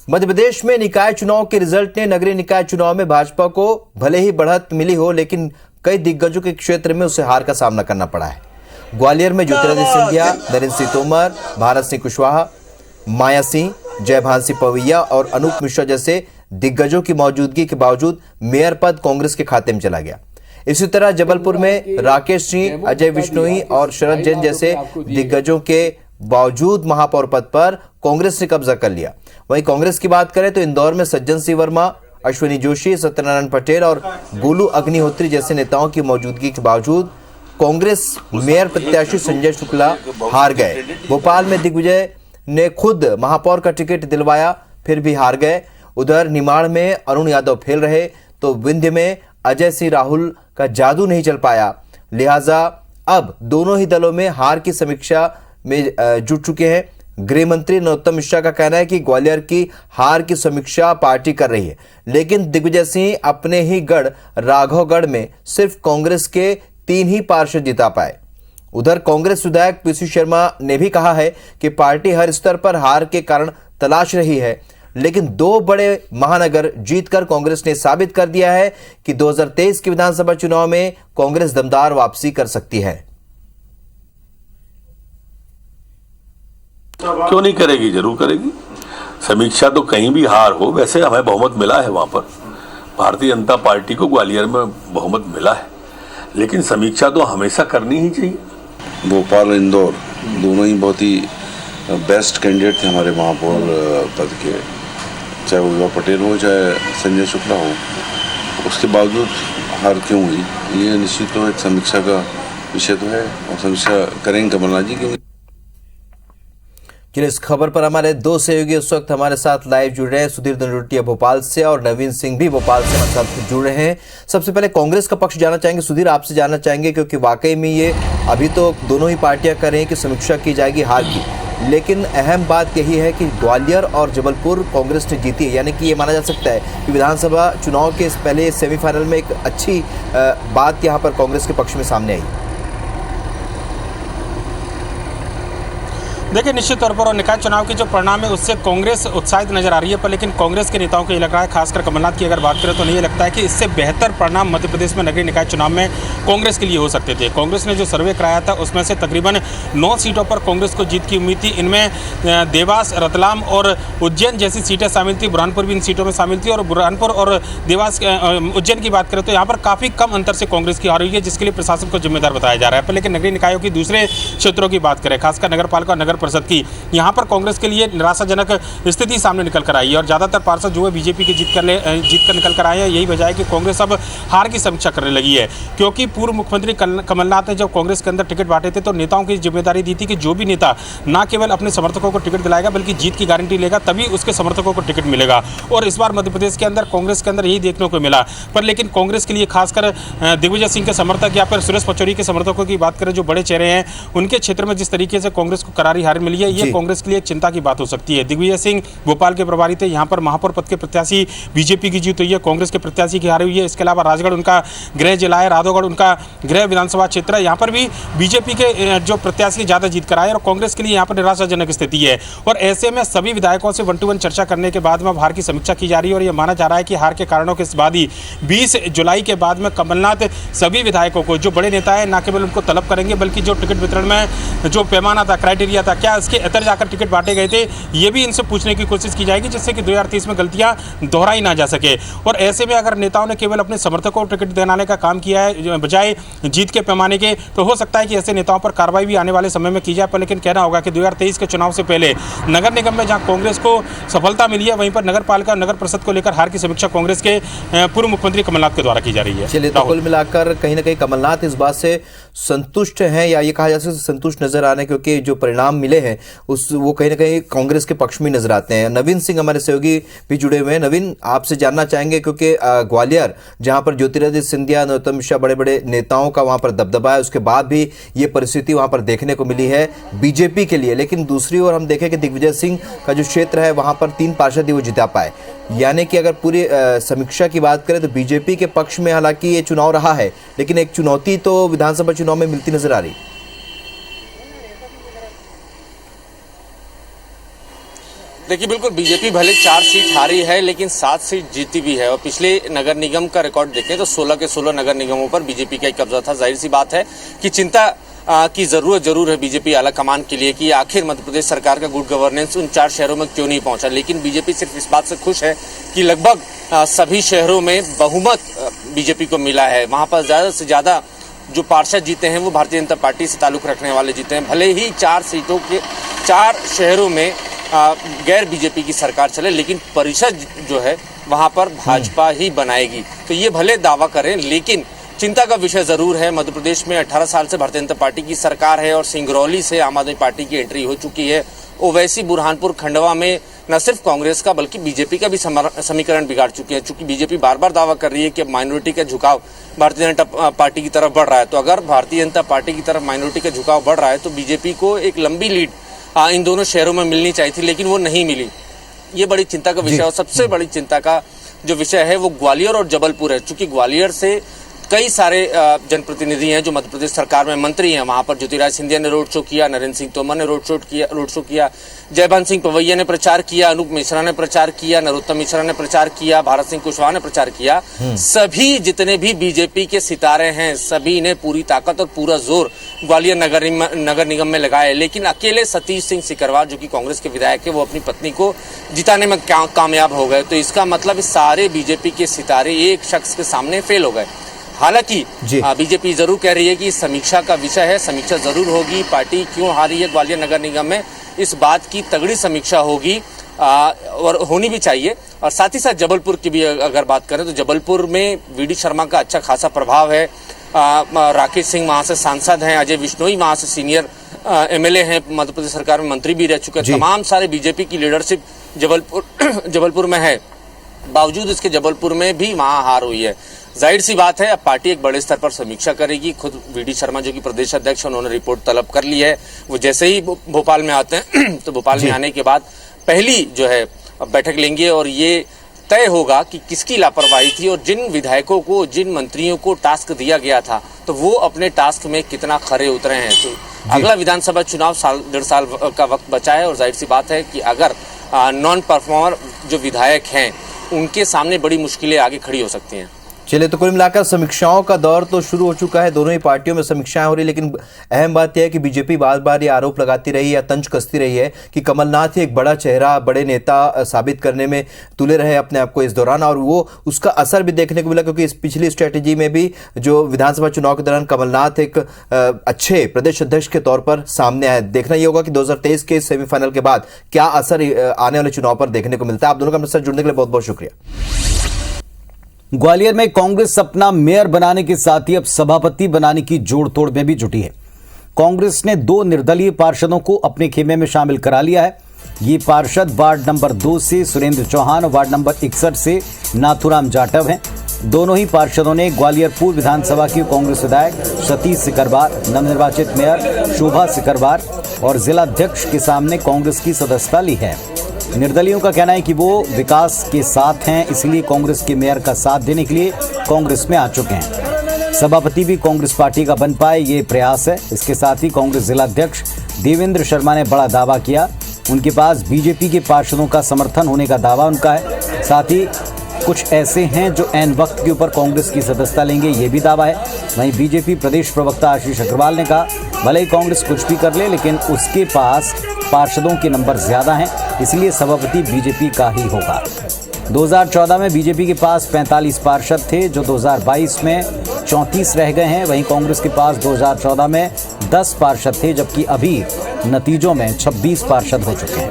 मध्य प्रदेश में निकाय चुनाव के रिजल्ट ने नगरीय निकाय चुनाव में भाजपा को भले ही बढ़त मिली हो, लेकिन कई दिग्गजों के क्षेत्र में उसे हार का सामना करना पड़ा है। ग्वालियर में ज्योतिरादित्य सिंधिया, नरेंद्र सिंह तोमर, भारत सिंह कुशवाहा, माया सिंह, जयभान सिंह पवैया और अनूप मिश्रा जैसे दिग्गजों की मौजूदगी के बावजूद मेयर पद कांग्रेस के खाते में चला गया। इसी तरह जबलपुर में राकेश सिंह, अजय विश्नोई और शरद जैन जैसे दिग्गजों के बावजूद महापौर पद पर कांग्रेस ने कब्जा कर लिया। वहीं कांग्रेस की बात करें तो इंदौर में सज्जन सिंह वर्मा, अश्विनी जोशी, सत्यनारायण पटेल और गोलू अग्निहोत्री जैसे नेताओं की मौजूदगी के बावजूद कांग्रेस मेयर प्रत्याशी संजय शुक्ला हार गए। भोपाल में दिग्विजय ने खुद महापौर का टिकट दिलवाया, फिर भी हार गए। उधर निमाड़ में अरुण यादव फेल रहे तो विंध्य में अजय सिंह राहुल का जादू नहीं चल पाया। लिहाजा अब दोनों ही दलों में हार की समीक्षा में जुट चुके हैं। गृह मंत्री नरोत्तम मिश्रा का कहना है कि ग्वालियर की हार की समीक्षा पार्टी कर रही है, लेकिन दिग्विजय सिंह अपने ही गढ़ राघवगढ़ में सिर्फ कांग्रेस के 3 ही पार्षद जिता पाए। उधर कांग्रेस विधायक पीसी शर्मा ने भी कहा है कि पार्टी हर स्तर पर हार के कारण तलाश रही है, लेकिन 2 बड़े महानगर जीतकर कांग्रेस ने साबित कर दिया है कि 2023 के विधानसभा चुनाव में कांग्रेस दमदार वापसी कर सकती है। क्यों नहीं करेगी, जरूर करेगी। समीक्षा तो कहीं भी हार हो, वैसे हमें बहुमत मिला है वहां पर। भारतीय जनता पार्टी को ग्वालियर में बहुमत मिला है, लेकिन समीक्षा तो हमेशा करनी ही चाहिए। भोपाल और इंदौर दोनों ही बहुत ही बेस्ट कैंडिडेट थे हमारे महापौर पद के, चाहे वो पटेल हो चाहे संजय शुक्ला हो। उसके बावजूद हार क्यों हुई, ये निश्चित तो एक समीक्षा का विषय तो है और समीक्षा करेंगे कमलनाथ जी की। इस खबर पर हमारे 2 सहयोगी उस वक्त हमारे साथ लाइव जुड़ रहे हैं। सुधीर दंडोटिया भोपाल से और नवीन सिंह भी भोपाल से हमारे साथ जुड़ रहे हैं। सबसे पहले कांग्रेस का पक्ष जानना चाहेंगे। सुधीर, आपसे जानना चाहेंगे क्योंकि वाकई में ये अभी तो दोनों ही पार्टियां कर रही हैं कि समीक्षा की जाएगी हार की, लेकिन अहम बात यही है कि ग्वालियर और जबलपुर कांग्रेस ने जीती है, यानी कि ये माना जा सकता है कि विधानसभा चुनाव के पहले सेमीफाइनल में एक अच्छी बात यहाँ पर कांग्रेस के पक्ष में सामने आई। देखिए, निश्चित तौर पर और निकाय चुनाव के जो परिणाम है उससे कांग्रेस उत्साहित नजर आ रही है, पर लेकिन कांग्रेस के नेताओं को ये लग रहा है, खासकर कमलनाथ की अगर बात करें तो नहीं लगता है कि इससे बेहतर परिणाम मध्य प्रदेश में नगरीय निकाय चुनाव में कांग्रेस के लिए हो सकते थे। कांग्रेस ने जो सर्वे कराया था उसमें से तकरीबन 9 सीटों पर कांग्रेस को जीत की उम्मीद थी। इनमें देवास, रतलाम और उज्जैन जैसी सीटें शामिल थी। बुरहानपुर भी इन सीटों में शामिल थी और बुरहानपुर और देवास, उज्जैन की बात करें तो यहाँ पर काफ़ी कम अंतर से कांग्रेस की हार हुई है, जिसके लिए प्रशासन को जिम्मेदार बताया जा रहा है। पर लेकिन नगरीय निकायों की दूसरे क्षेत्रों की बात करें, खासकर नगर पालिका और नगर परिषद की, यहाँ पर कांग्रेस के लिए निराशाजनक स्थिति सामने निकल कर आई है और ज़्यादातर पार्षद जो है बीजेपी की जीत कर निकल कर आए हैं। यही वजह है कि कांग्रेस अब हार की समीक्षा करने लगी है, क्योंकि पूर्व मुख्यमंत्री कमलनाथ ने जब कांग्रेस के अंदर टिकट बांटे थे तो नेताओं की जिम्मेदारी दी थी कि जो भी नेता न केवल अपने समर्थकों को टिकट दिलाएगा बल्कि जीत की गारंटी लेगा, तभी उसके समर्थकों को टिकट मिलेगा। और इस बार मध्य प्रदेश के अंदर कांग्रेस के अंदर यही देखने को मिला। पर लेकिन कांग्रेस के लिए खासकर दिग्विजय सिंह के समर्थक या फिर सुरेश पचौरी के समर्थकों की बात करें, जो बड़े चेहरे हैं, उनके क्षेत्र में जिस तरीके से कांग्रेस को करारी हार मिली है, ये कांग्रेस के लिए चिंता की बात हो सकती है। दिग्विजय सिंह भोपाल के प्रभारी थे, यहाँ पर महापौर पद के प्रत्याशी बीजेपी की जीत हुई है, कांग्रेस के प्रत्याशी की हार हुई है। इसके अलावा राजगढ़ उनका गृह जिला है, राधौगढ़ उनका गृह विधानसभा क्षेत्र है, यहाँ पर भी बीजेपी के जो प्रत्याशी ज्यादा जीत कराए और कांग्रेस के लिए यहाँ पर निराशाजनक स्थिति है। और ऐसे में सभी विधायकों से 1-to-1 चर्चा करने के बाद में हार की समीक्षा की जा रही है और यह माना जा रहा है कि हार के कारणों के बाद ही 20 जुलाई के बाद में कमलनाथ सभी विधायकों को, जो बड़े नेता है, न केवल उनको तलब करेंगे बल्कि जो टिकट वितरण में जो पैमाना था, क्राइटेरिया था, क्या इसके इतर जाकर टिकट बांटे गए थे, ये भी इनसे पूछने की कोशिश की जाएगी, जिससे कि 2023 में गलतियां दोहराई ना जा सके। और ऐसे में अगर नेताओं ने केवल अपने समर्थकों को टिकट दिलाने का काम किया है बजाय जीत के पैमाने के, तो हो सकता है कि ऐसे नेताओं पर कार्रवाई भी आने वाले समय में की जाए। पर लेकिन कहना होगा कि 2023 के चुनाव से पहले नगर निगम में जहां कांग्रेस को सफलता मिली है, वहीं पर नगर पालिका नगर परिषद को लेकर हार की समीक्षा कांग्रेस के पूर्व मुख्यमंत्री कमलनाथ के द्वारा की जा रही है। चलिए, तो कुल मिलाकर कहीं ना कहीं कमलनाथ इस बात से संतुष्ट हैं, या ये कहा जा सकता है संतुष्ट नजर आ रहे हैं, क्योंकि जो परिणाम मिले हैं वो कहीं ना कहीं कांग्रेस के पक्ष में नजर आते हैं। नवीन सिंह हमारे सहयोगी भी जुड़े हुए हैं। नवीन, आपसे जानना चाहेंगे क्योंकि ग्वालियर जहां पर ज्योतिरादित्य सिंधिया, नरोत्तम मिश्रा बड़े बड़े नेताओं का वहां पर दबदबा है, उसके बाद भी ये परिस्थिति वहां पर देखने को मिली है बीजेपी के लिए, लेकिन दूसरी ओर हम देखें कि दिग्विजय सिंह का जो क्षेत्र है वहां पर 3 पार्षद ही वो जिता पाए, यानी कि अगर पूरी समीक्षा की बात करें तो बीजेपी के पक्ष में हालांकि ये चुनाव रहा है, लेकिन एक चुनौती तो विधानसभा चुनाव में मिलती नजर आ रही। देखिए बिल्कुल बीजेपी भले 4 सीट हारी है लेकिन 7 सीट जीती भी है और पिछले नगर निगम का रिकॉर्ड देखें तो 16 के 16 नगर निगमों पर बीजेपी का ही कब्जा था। जाहिर सी बात है कि चिंता की जरूरत जरूर है बीजेपी आला कमान के लिए कि आखिर मध्य प्रदेश सरकार का गुड गवर्नेंस उन 4 शहरों में क्यों नहीं पहुंचा। लेकिन बीजेपी सिर्फ इस बात से खुश है कि लगभग सभी शहरों में बहुमत बीजेपी को मिला है। वहां पर ज्यादा से ज्यादा जो पार्षद जीते हैं वो भारतीय जनता पार्टी से ताल्लुक रखने वाले जीते हैं। भले ही 4 सीटों के 4 शहरों में गैर बीजेपी की सरकार चले लेकिन परिषद जो है वहां पर भाजपा ही बनाएगी। तो ये भले दावा करें लेकिन चिंता का विषय जरूर है। मध्य प्रदेश में 18 साल से भारतीय जनता पार्टी की सरकार है और सिंगरौली से आम आदमी पार्टी की एंट्री हो चुकी है। ओवैसी बुरहानपुर खंडवा में न सिर्फ कांग्रेस का बल्कि बीजेपी का भी समीकरण बिगाड़ चुके हैं। चूंकि बीजेपी बार बार दावा कर रही है कि अब माइनॉरिटी का झुकाव भारतीय जनता पार्टी की तरफ बढ़ रहा है, तो अगर भारतीय जनता पार्टी की तरफ माइनॉरिटी का झुकाव बढ़ रहा है तो बीजेपी को एक लंबी लीड इन दोनों शहरों में मिलनी चाहिए थी लेकिन वो नहीं मिली। ये बड़ी चिंता का विषय और सबसे बड़ी चिंता का जो विषय है वो ग्वालियर और जबलपुर है। चूंकि ग्वालियर से कई सारे जनप्रतिनिधि हैं जो मध्य प्रदेश सरकार में मंत्री हैं। वहां पर ज्योतिरादित्य सिंधिया ने रोड शो किया, नरेंद्र सिंह तोमर ने रोड शो किया, जयभान सिंह पवैया ने प्रचार किया, अनूप मिश्रा ने प्रचार किया, नरोत्तम मिश्रा ने प्रचार किया, भारत सिंह कुशवाहा ने प्रचार किया। सभी जितने भी बीजेपी के सितारे हैं सभी ने पूरी ताकत और पूरा जोर ग्वालियर नगर निगम में लगाया। लेकिन अकेले सतीश सिंह सिकरवार जो कि कांग्रेस के विधायक है वो अपनी पत्नी को जिताने में कामयाब हो गए। तो इसका मतलब सारे बीजेपी के सितारे एक शख्स के सामने फेल हो गए। हालांकि बीजेपी जरूर कह रही है कि समीक्षा का विषय है, समीक्षा जरूर होगी। पार्टी क्यों हारी है ग्वालियर नगर निगम में इस बात की तगड़ी समीक्षा होगी और होनी भी चाहिए। और साथ ही साथ जबलपुर की भी अगर बात करें तो जबलपुर में वीडी शर्मा का अच्छा खासा प्रभाव है। राकेश सिंह वहां से सांसद हैं, अजय विश्नोई वहां से सीनियर एमएलए हैं, मध्य प्रदेश सरकार में मंत्री भी रह चुके हैं। तमाम सारे बीजेपी की लीडरशिप जबलपुर में है। बावजूद इसके जबलपुर में भी वहां हार हुई है। जाहिर सी बात है अब पार्टी एक बड़े स्तर पर समीक्षा करेगी। खुद वीडी शर्मा जो कि प्रदेश अध्यक्ष उन्होंने रिपोर्ट तलब कर ली है। वो जैसे ही भोपाल में आते हैं तो भोपाल में आने के बाद पहली जो है बैठक लेंगे और ये तय होगा कि किसकी लापरवाही थी और जिन विधायकों को जिन मंत्रियों को टास्क दिया गया था तो वो अपने टास्क में कितना खरे उतरे हैं। तो अगला विधानसभा चुनाव 1.5 साल का वक्त बचा है और जाहिर सी बात है कि अगर नॉन परफॉर्मर जो विधायक हैं उनके सामने बड़ी मुश्किलें आगे खड़ी हो सकती हैं। चलिए, तो कुल मिलाकर समीक्षाओं का दौर तो शुरू हो चुका है। दोनों ही पार्टियों में समीक्षाएं हो रही, लेकिन अहम बात यह है कि बीजेपी बार बार ये आरोप लगाती रही या तंज कसती रही है कि कमलनाथ ही एक बड़ा चेहरा, बड़े नेता साबित करने में तुले रहे अपने आप को इस दौरान, और वो उसका असर भी देखने को मिला क्योंकि इस पिछली स्ट्रेटेजी में भी जो विधानसभा चुनाव के दौरान कमलनाथ एक अच्छे प्रदेश अध्यक्ष के तौर पर सामने आए। देखना ये होगा कि 2023 के सेमीफाइनल के बाद क्या असर आने वाले चुनाव पर देखने को मिलता है। आप दोनों का मेरे साथ जुड़ने के लिए बहुत बहुत शुक्रिया। ग्वालियर में कांग्रेस अपना मेयर बनाने के साथ ही अब सभापति बनाने की जोड़-तोड़ में भी जुटी है। कांग्रेस ने 2 निर्दलीय पार्षदों को अपने खेमे में शामिल करा लिया है। ये पार्षद वार्ड नंबर 2 से सुरेंद्र चौहान और वार्ड नंबर 61 से नाथुराम जाटव हैं। दोनों ही पार्षदों ने ग्वालियर पूर्व विधानसभा की कांग्रेस विधायक सतीश सिकरवार, नवनिर्वाचित मेयर शोभा सिकरवार और जिला अध्यक्ष के सामने कांग्रेस की सदस्यता ली है। निर्दलियों का कहना है कि वो विकास के साथ हैं, इसलिए कांग्रेस के मेयर का साथ देने के लिए कांग्रेस में आ चुके हैं। सभापति भी कांग्रेस पार्टी का बन पाए, ये प्रयास है। इसके साथ ही कांग्रेस जिला अध्यक्ष देवेंद्र शर्मा ने बड़ा दावा किया। उनके पास बीजेपी के पार्षदों का समर्थन होने का दावा उनका है। साथ ही कुछ ऐसे हैं जो ऐन वक्त के ऊपर कांग्रेस की सदस्यता लेंगे, ये भी दावा है। वहीं बीजेपी प्रदेश प्रवक्ता आशीष अग्रवाल ने कहा भले ही कांग्रेस कुछ भी कर ले लेकिन उसके पास पार्षदों के नंबर ज्यादा हैं, इसलिए सभापति बीजेपी का ही होगा। 2014 में बीजेपी के पास 45 पार्षद थे जो 2022 में 34 रह गए हैं। वहीं कांग्रेस के पास 2014 में 10 पार्षद थे जबकि अभी नतीजों में 26 पार्षद हो चुके हैं।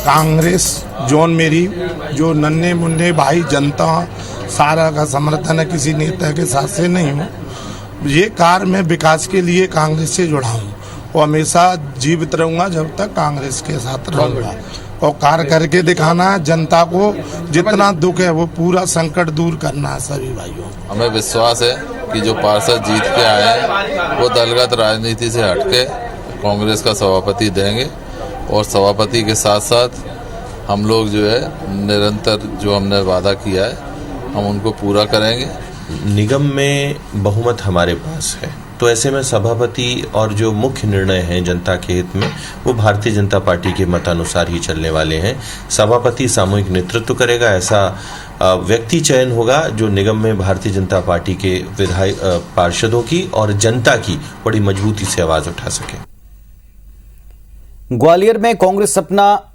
कांग्रेस जोन मेरी जो नन्हे मुन्ने भाई जनता सारा का समर्थन है, किसी नेता के साथ से नहीं हूँ। ये कार्य मैं विकास के लिए कांग्रेस से जुड़ा हूँ और हमेशा जीवित रहूँगा जब तक कांग्रेस के साथ रहूँगा और कार्य करके दिखाना, जनता को जितना दुख है वो पूरा संकट दूर करना है सभी भाइयों। हमें विश्वास है कि जो पार्षद जीत के आए हैं वो दलगत राजनीति से हटके कांग्रेस का सभापति देंगे और सभापति के साथ साथ हम लोग जो है निरंतर जो हमने वादा किया है हम उनको पूरा करेंगे। निगम में बहुमत हमारे पास है, तो ऐसे में सभापति और जो मुख्य निर्णय हैं जनता के हित में वो भारतीय जनता पार्टी के मतानुसार ही चलने वाले हैं। सभापति सामूहिक नेतृत्व करेगा, ऐसा व्यक्ति चयन होगा जो निगम में भारतीय जनता पार्टी के विधायक पार्षदों की और जनता की बड़ी मजबूती से आवाज उठा सके। ग्वालियर में कांग्रेस अपना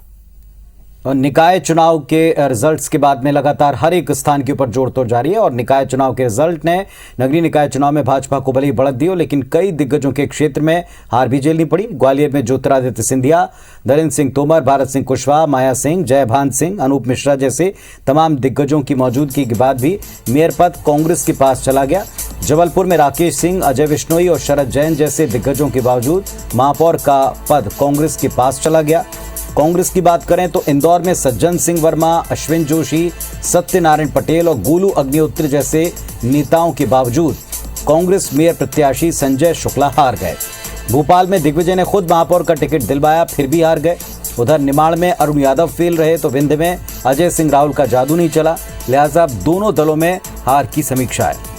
निकाय चुनाव के रिजल्ट्स के बाद में लगातार हर एक स्थान के ऊपर जोड़ तोड़ जारी है और निकाय चुनाव के रिजल्ट ने नगरीय निकाय चुनाव में भाजपा को भले ही बढ़त दी हो, लेकिन कई दिग्गजों के क्षेत्र में हार भी झेलनी पड़ी। ग्वालियर में ज्योतिरादित्य सिंधिया, नरेंद्र सिंह तोमर, भारत सिंह कुशवाहा, माया सिंह, जयभान सिंह, अनूप मिश्रा जैसे तमाम दिग्गजों की मौजूदगी के बाद भी मेयर पद कांग्रेस के पास चला गया। जबलपुर में राकेश सिंह, अजय विश्नोई और शरद जैन जैसे दिग्गजों के बावजूद महापौर का पद कांग्रेस के पास चला गया। कांग्रेस की बात करें तो इंदौर में सज्जन सिंह वर्मा, अश्विन जोशी, सत्यनारायण पटेल और गोलू अग्निहोत्री जैसे नेताओं के बावजूद कांग्रेस मेयर प्रत्याशी संजय शुक्ला हार गए। भोपाल में दिग्विजय ने खुद महापौर का टिकट दिलवाया, फिर भी हार गए। उधर निमाड़ में अरुण यादव फेल रहे तो विंध्य में अजय सिंह राहुल का जादू नहीं चला, लिहाजा दोनों दलों में हार की समीक्षा है।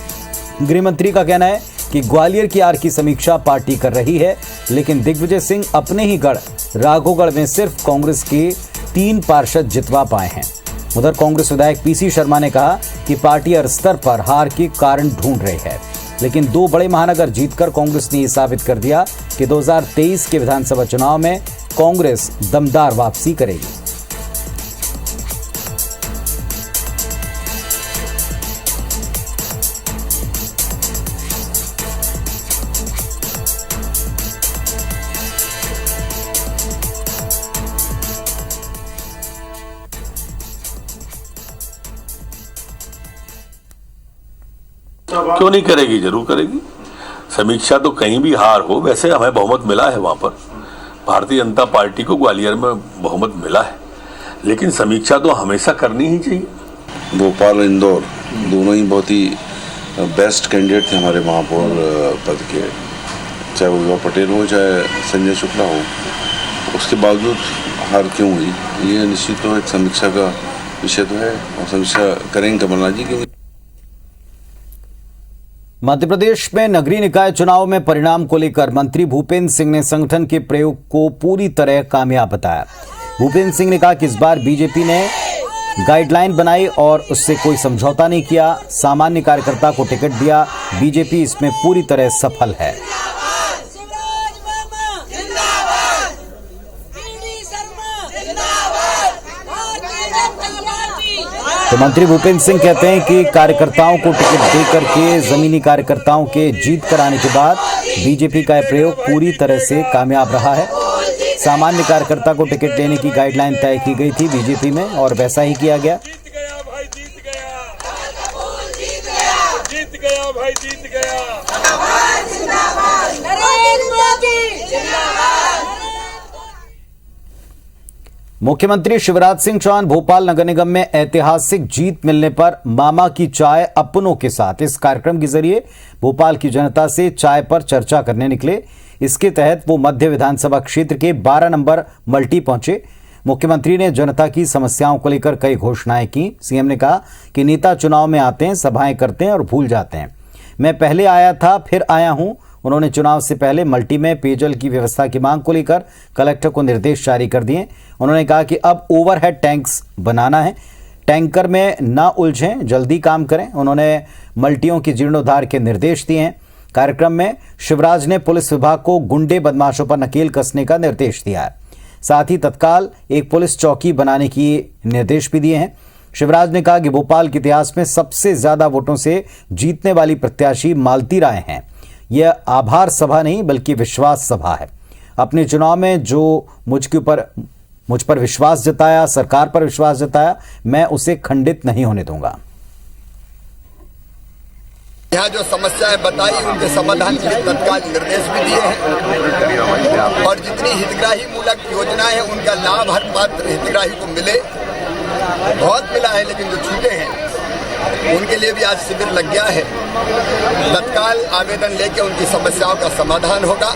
गृह मंत्री का कहना है कि ग्वालियर की हार की समीक्षा पार्टी कर रही है, लेकिन दिग्विजय सिंह अपने ही गढ़ राघोगढ़ में सिर्फ कांग्रेस के 3 पार्षद जितवा पाए हैं। उधर कांग्रेस विधायक पीसी शर्मा ने कहा कि पार्टी हर स्तर पर हार के कारण ढूंढ रही है, लेकिन 2 बड़े महानगर जीतकर कांग्रेस ने यह साबित कर दिया कि 2023 के विधानसभा चुनाव में कांग्रेस दमदार वापसी करेगी। क्यों नहीं करेगी, जरूर करेगी। समीक्षा तो कहीं भी हार हो, वैसे हमें बहुमत मिला है वहां पर। भारतीय जनता पार्टी को ग्वालियर में बहुमत मिला है, लेकिन समीक्षा तो हमेशा करनी ही चाहिए। भोपाल इंदौर दोनों ही बहुत ही बेस्ट कैंडिडेट थे हमारे महापौर पद के, चाहे वो विभा पटेल हो चाहे संजय शुक्ला हो। उसके बावजूद हार क्यों हुई, ये निश्चित तो एक समीक्षा का विषय तो है और समीक्षा करेंगे कमलनाथ जी। क्योंकि मध्य प्रदेश में नगरीय निकाय चुनाव में परिणाम को लेकर मंत्री भूपेंद्र सिंह ने संगठन के प्रयोग को पूरी तरह कामयाब बताया। भूपेंद्र सिंह ने कहा कि इस बार बीजेपी ने गाइडलाइन बनाई और उससे कोई समझौता नहीं किया, सामान्य कार्यकर्ता को टिकट दिया। बीजेपी इसमें पूरी तरह सफल है। तो मंत्री भूपेंद्र सिंह कहते हैं कि कार्यकर्ताओं को टिकट देकर के जमीनी कार्यकर्ताओं के जीत कराने के बाद बीजेपी का यह प्रयोग पूरी तरह से कामयाब रहा है। सामान्य कार्यकर्ता को टिकट देने की गाइडलाइन तय की गई थी बीजेपी में और वैसा ही किया गया। मुख्यमंत्री शिवराज सिंह चौहान भोपाल नगर निगम में ऐतिहासिक जीत मिलने पर मामा की चाय अपनों के साथ इस कार्यक्रम के जरिए भोपाल की जनता से चाय पर चर्चा करने निकले। इसके तहत वो मध्य विधानसभा क्षेत्र के 12 नंबर मल्टी पहुंचे। मुख्यमंत्री ने जनता की समस्याओं को लेकर कई घोषणाएं की। सीएम ने कहा कि नेता चुनाव में आते हैं, सभाएं करते हैं और भूल जाते हैं। मैं पहले आया था, फिर आया हूं। उन्होंने चुनाव से पहले मल्टी में पेयजल की व्यवस्था की मांग को लेकर कलेक्टर को निर्देश जारी कर दिए। उन्होंने कहा कि अब ओवरहेड टैंक्स बनाना है, टैंकर में ना उलझें, जल्दी काम करें। उन्होंने मल्टियों की जीर्णोद्धार के निर्देश दिए हैं। कार्यक्रम में शिवराज ने पुलिस विभाग को गुंडे बदमाशों पर नकेल कसने का निर्देश दिया है। साथ ही तत्काल एक पुलिस चौकी बनाने की निर्देश भी दिए हैं। शिवराज ने कहा कि भोपाल के इतिहास में सबसे ज्यादा वोटों से जीतने वाली प्रत्याशी मालती राय हैं। यह आभार सभा नहीं बल्कि विश्वास सभा है। अपने चुनाव में जो मुझ पर विश्वास जताया, सरकार पर विश्वास जताया, मैं उसे खंडित नहीं होने दूंगा। यहाँ जो समस्याएं बताई उनके समाधान के लिए तत्काल निर्देश भी दिए हैं और जितनी हितग्राही मूलक योजनाएं हैं उनका लाभ हर पात्र हितग्राही को मिले। बहुत मिला है लेकिन जो छूटे हैं उनके लिए भी आज शिविर लग गया है। तत्काल आवेदन लेके उनकी समस्याओं का समाधान होगा।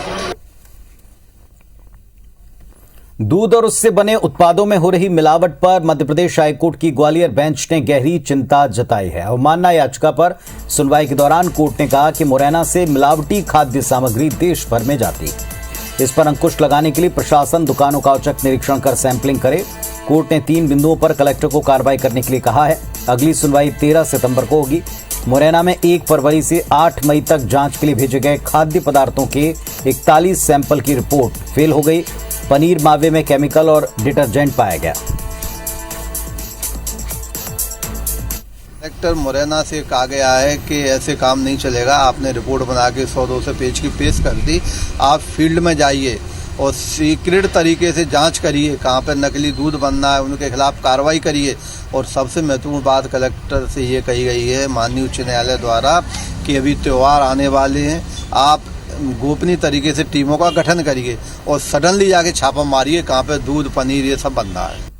दूध और उससे बने उत्पादों में हो रही मिलावट पर मध्य प्रदेश हाईकोर्ट की ग्वालियर बेंच ने गहरी चिंता जताई है। अवमानना याचिका पर सुनवाई के दौरान कोर्ट ने कहा कि मुरैना से मिलावटी खाद्य सामग्री देश भर में जाती है। इस पर अंकुश लगाने के लिए प्रशासन दुकानों का औचक निरीक्षण कर सैंपलिंग करे। कोर्ट ने 3 बिंदुओं पर कलेक्टर को कार्रवाई करने के लिए कहा है। अगली सुनवाई 13 सितंबर को होगी। मुरैना में 1 फरवरी से 8 मई तक जांच के लिए भेजे गए खाद्य पदार्थों के 41 सैंपल की रिपोर्ट फेल हो गई। पनीर मावे में केमिकल और डिटर्जेंट पाया गया। कलेक्टर मुरैना से कहा गया है कि ऐसे काम नहीं चलेगा। आपने रिपोर्ट बना के 100-200 पेज की पेश कर दी। आप फील्ड में जाइए और सीक्रेट तरीके से जांच करिए, कहाँ पर नकली दूध बनना है उनके खिलाफ कार्रवाई करिए। और सबसे महत्वपूर्ण बात कलेक्टर से ये कही गई है माननीय उच्च न्यायालय द्वारा कि अभी त्यौहार आने वाले हैं, आप गोपनीय तरीके से टीमों का गठन करिए और सडनली जाके छापा मारिए कहाँ पे दूध पनीर ये सब बन रहा है।